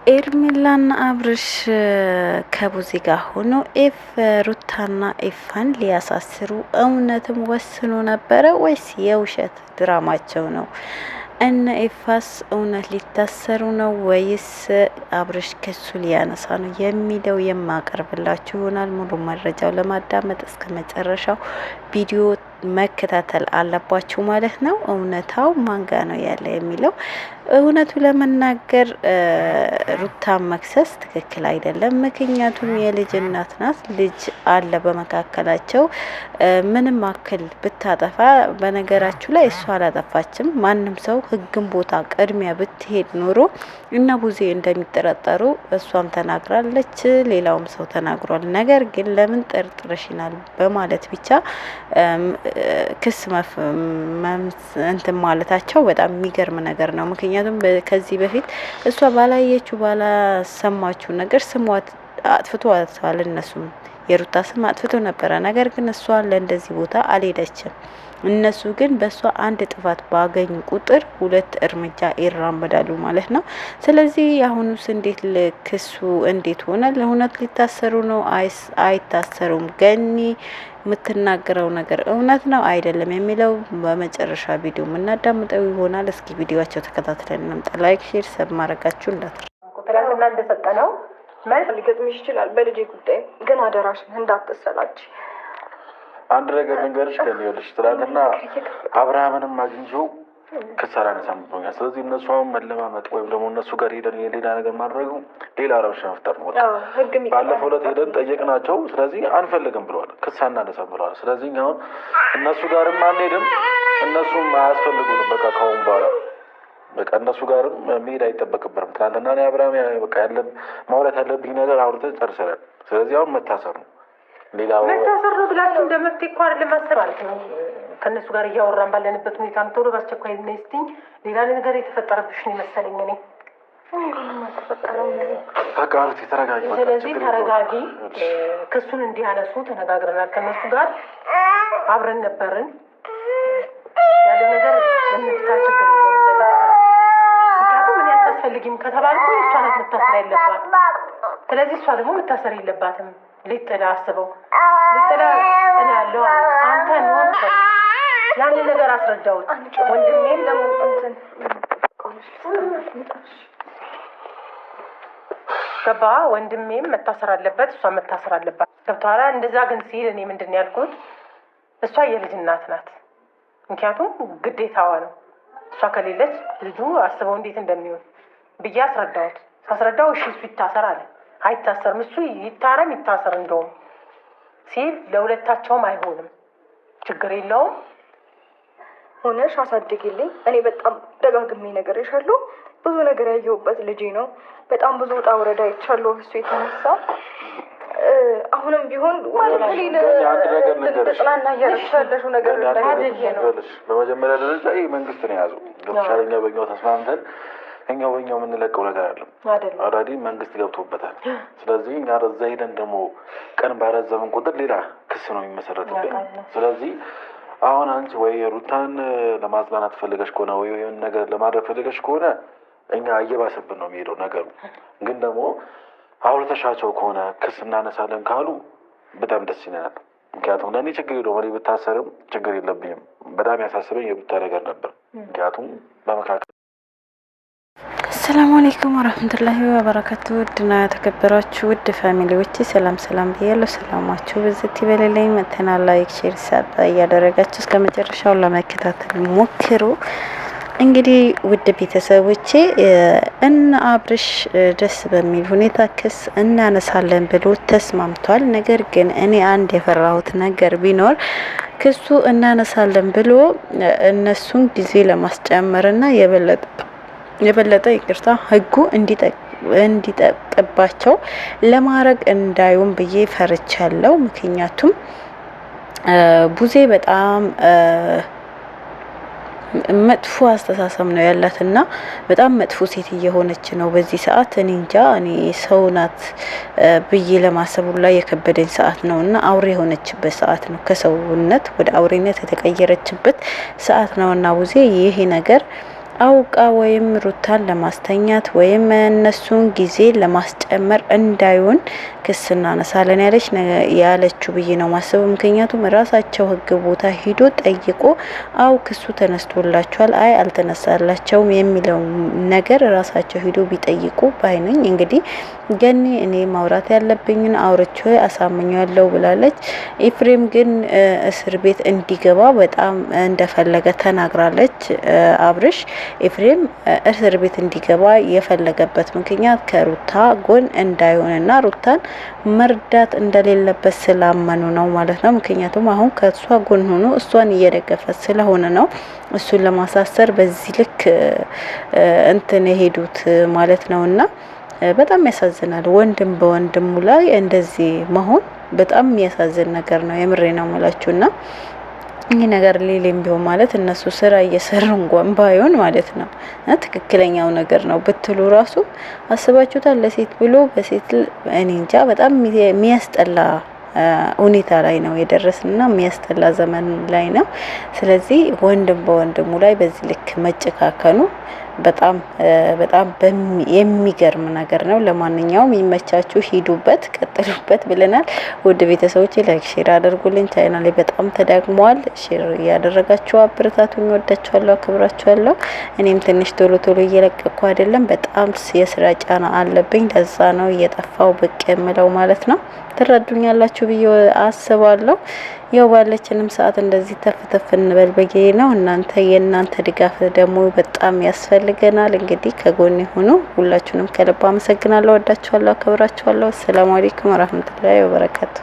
ኤርሜላና አብርሽ ከቡዜ ጋር ሆኖ ሩታና ኤፋን ሊያሳስሩ እውነትም ወስኖ ነበረ ወይስ የውሸት ድራማቸው ነው? እነ ኤፋስ እውነት ሊታሰሩ ነው ወይስ አብርሽ ክሱ ሊያነሳ ነው የሚለው የማቀርብላችሁ ይሆናል። ሙሉ መረጃው ለማዳመጥ እስከ መጨረሻው ቪዲዮ መከታተል አለባችሁ ማለት ነው። እውነታው ማንጋ ነው ያለ የሚለው እውነቱ ለመናገር ሩታን መክሰስ ትክክል አይደለም። ምክንያቱም የልጅ እናት ናት፣ ልጅ አለ በመካከላቸው። ምንም አክል ብታጠፋ በነገራችሁ ላይ እሷ አላጠፋችም። ማንም ሰው ህግን ቦታ ቅድሚያ ብትሄድ ኖሮ እና ቡዜ እንደሚጠረጠሩ እሷም ተናግራለች፣ ሌላውም ሰው ተናግሯል። ነገር ግን ለምን ጠርጥረሽናል በማለት ብቻ ክስ እንትን ማለታቸው በጣም የሚገርም ነገር ነው። ምክንያቱም ከዚህ በፊት እሷ ባላየችው ባላሰማችው ነገር ስሟት አጥፍቷታል። እነሱም የሩታ ስም አጥፍቶ ነበረ። ነገር ግን እሷ ለእንደዚህ ቦታ አልሄደችም። እነሱ ግን በእሷ አንድ ጥፋት ባገኙ ቁጥር ሁለት እርምጃ ይራመዳሉ ማለት ነው። ስለዚህ አሁኑስ እንዴት ክሱ እንዴት ሆነ? ለእውነት ሊታሰሩ ነው አይታሰሩም? ገኒ የምትናገረው ነገር እውነት ነው አይደለም የሚለው በመጨረሻ ቪዲዮ የምናዳምጠው ይሆናል። እስኪ ቪዲዮአቸው ተከታትለን እንምጣ። ላይክ፣ ሼር፣ ሰብ ማድረጋችሁ እንዳትረሱ። ትናንትና እንደሰጠነው መልስ ሊገጥምሽ ይችላል በልጄ ጉዳይ፣ ግን አደራሽን እንዳትሰላች። አንድ ነገር ልንገርሽ፣ ከሚወልሽ ትናንትና አብርሃምንም አግኝቼው ከሰራ ነሳምቶኛል። ስለዚህ እነሱ አሁን መለማመጥ ወይም ደግሞ እነሱ ጋር ሄደን የሌላ ነገር ማድረጉ ሌላ ረብሻ መፍጠር ነው። ባለፈው ዕለት ሄደን ጠየቅናቸው። ስለዚህ አንፈልግም ብለዋል፣ ክስ አናነሳም ብለዋል። ስለዚህ አሁን እነሱ ጋርም አንሄድም፣ እነሱም አያስፈልጉንም። በቃ ካሁን በኋላ በቃ እነሱ ጋርም መሄድ አይጠበቅብንም። ትናንትና እኔ አብርሃም በቃ ማውራት ያለብኝ ነገር አውርተን ጨርሰናል። ስለዚህ አሁን መታሰር ነው። ሌላው መታሰር ነው ብላችሁ እንደምትይ እኮ አይደለም ማሰብ ማለት ነው። ከነሱ ጋር እያወራን ባለንበት ሁኔታ ነው። ቶሎ በአስቸኳይ ነስቲኝ ሌላ ነገር የተፈጠረብሽ ነው መሰለኝ። እኔ በቃ አሩት ተረጋጊ። ስለዚህ ተረጋጊ። ክሱን እንዲያነሱ ተነጋግረናል። ከነሱ ጋር አብረን ነበርን። ያለ ነገር እንፍታ፣ ችግር የለውም። ምክንያቱም እኔ አታስፈልጊም ከተባልኩ እሷ ናት መታሰር ያለባት። ስለዚህ እሷ ደግሞ መታሰር የለባትም። ሊጥላ አስበው ሊጥላ እኔ ያለው አንተ ነው ያን ነገር አስረዳውት ወንድሜም ለሞንተን ገባ። ወንድሜም መታሰር አለበት፣ እሷ መታሰር አለባት። ገብቶሃል? እንደዛ ግን ሲል እኔ ምንድን ነው ያልኩት? እሷ የልጅ እናት ናት። ምክንያቱም ግዴታዋ ነው። እሷ ከሌለች ልጁ አስበው እንዴት እንደሚሆን ብዬ አስረዳውት። ሳስረዳው እሺ እሱ ይታሰር አለ። አይታሰርም፣ እሱ ይታረም ይታሰር እንደውም ሲል ለሁለታቸውም አይሆንም፣ ችግር የለውም ሆነሽ አሳድጊልኝ። እኔ በጣም ደጋግሜ ነገር ይሻለሁ። ብዙ ነገር ያየሁበት ልጄ ነው። በጣም ብዙ ውጣ ውረዳ ይቻለሁ እሱ የተነሳ አሁንም ቢሆን ጥናና እያረሻለሹ ነገር በመጀመሪያ ደረጃ ይህ መንግስት ነው የያዘው። ገብቶሻል? በኛው ተስማምተን እኛው በኛው የምንለቀው ነገር አለም አራዲ መንግስት ገብቶበታል። ስለዚህ እኛ እዛ ሄደን ደግሞ ቀን ባረዘምን ቁጥር ሌላ ክስ ነው የሚመሰረትብን። ስለዚህ አሁን አንቺ ወይ ሩታን ለማጽናናት ፈልገሽ ከሆነ ወይ የሆነ ነገር ለማድረግ ፈልገሽ ከሆነ እኛ እየባሰብን ነው የሚሄደው ነገሩ። ግን ደግሞ አውርተሻቸው ከሆነ ክስ እናነሳለን ካሉ በጣም ደስ ይለናል። ምክንያቱም ለእኔ ችግር የለውም፣ እኔ ብታሰርም ችግር የለብኝም። በጣም ያሳስበኝ የሩታ ነገር ነበር። ምክንያቱም በመካከል አሰላሙ አለይኩም ወራህመቱላሂ ወበረካቱ። ውድና የተከበራችሁ ውድ ፋሚሊዎች ሰላም ሰላም ብያለሁ። ሰላማችሁ በዚህ ይበልልኝ። መተናል። ላይክ፣ ሼር፣ ሰብ እያደረጋችሁ እስከ መጨረሻው ለመከታተል ሞክሩ። እንግዲህ ውድ ቤተሰቦቼ እና አብርሽ ደስ በሚል ሁኔታ ክስ እናነሳለን ብሎ ተስማምቷል። ነገር ግን እኔ አንድ የፈራሁት ነገር ቢኖር ክሱ እናነሳለን ብሎ እነሱን ጊዜ ለማስጨመርና የበለጠ ይቅርታ ህጉ እንዲጠቅባቸው ለማድረግ እንዳዩም ብዬ ፈርቻለሁ። ምክንያቱም ቡዜ በጣም መጥፎ አስተሳሰብ ነው ያላትና በጣም መጥፎ ሴት እየሆነች ነው በዚህ ሰዓት። እኔ እንጃ እኔ ሰው ናት ብዬ ለማሰቡ ላይ የከበደኝ ሰዓት ነውና አውሬ የሆነችበት ሰዓት ነው። ከሰውነት ወደ አውሬነት የተቀየረችበት ሰዓት ነውና ቡዜ ይሄ ነገር አውቃ ወይም ሩታን ለማስተኛት ወይም እነሱን ጊዜ ለማስጨመር እንዳይሆን ክስ እናነሳለን ያለችው ብዬ ነው ማስበው። ምክንያቱም ራሳቸው ህግ ቦታ ሂዶ ጠይቆ ክሱ ተነስቶላቸዋል፣ አይ አልተነሳላቸውም የሚለው ነገር ራሳቸው ሂዶ ቢጠይቁ ባይነኝ። እንግዲህ ገኒ እኔ ማውራት ያለብኝን አውርቼ አሳምኛለሁ ብላለች። ኤፍሬም ግን እስር ቤት እንዲገባ በጣም እንደፈለገ ተናግራለች። አብርሽ ኤፍሬም እስር ቤት እንዲገባ የፈለገበት ምክንያት ከሩታ ጎን እንዳይሆንና ሩታን መርዳት እንደሌለበት ስላመኑ ነው ማለት ነው። ምክንያቱም አሁን ከሷ ጎን ሆኖ እሷን እየደገፈ ስለሆነ ነው እሱን ለማሳሰር በዚህ ልክ እንትን የሄዱት ማለት ነውና በጣም ያሳዝናል። ወንድም በወንድሙ ላይ እንደዚህ መሆን በጣም የሚያሳዝን ነገር ነው። የምሬ ነው የምላችሁና ይህ ነገር ሌሌም ቢሆን ማለት እነሱ ስራ እየሰሩ እንኳን ባይሆን ማለት ነው ትክክለኛው ነገር ነው ብትሉ ራሱ አስባችሁታል። ለሴት ብሎ በሴት እኔ እንጃ በጣም የሚያስጠላ ሁኔታ ላይ ነው የደረስንና የሚያስጠላ ዘመን ላይ ነው። ስለዚህ ወንድም በወንድሙ ላይ በዚህ ልክ መጨካከኑ በጣም የሚገርም ነገር ነው። ለማንኛውም ይመቻችሁ፣ ሂዱበት፣ ቀጥሉበት ብለናል። ውድ ቤተሰቦች ላይክ ሼር አድርጉልኝ። ቻናሌ በጣም ተዳግሟል። ሼር እያደረጋችሁ አበረታቱኝ። ወዳችኋለሁ፣ አክብራችኋለሁ። እኔም ትንሽ ቶሎ እየለቀቅኩ አይደለም፣ በጣም የስራ ጫና አለብኝ። ለዛ ነው እየጠፋው ብቅ የምለው ማለት ነው። ትረዱኛላችሁ ብዬ አስባለሁ። ያው ባለችንም ሰዓት እንደዚህ ተፍተፍ እንበል በጌ ነው። የእናንተ ድጋፍ ደግሞ በጣም ያስፈልገናል። እንግዲህ ከጎኔ ሆኖ ሁላችሁንም ከልብ አመሰግናለሁ። ወዳችኋለሁ፣ አከብራችኋለሁ። ሰላም አለይኩም ወራህመቱላሂ ወበረካቱ።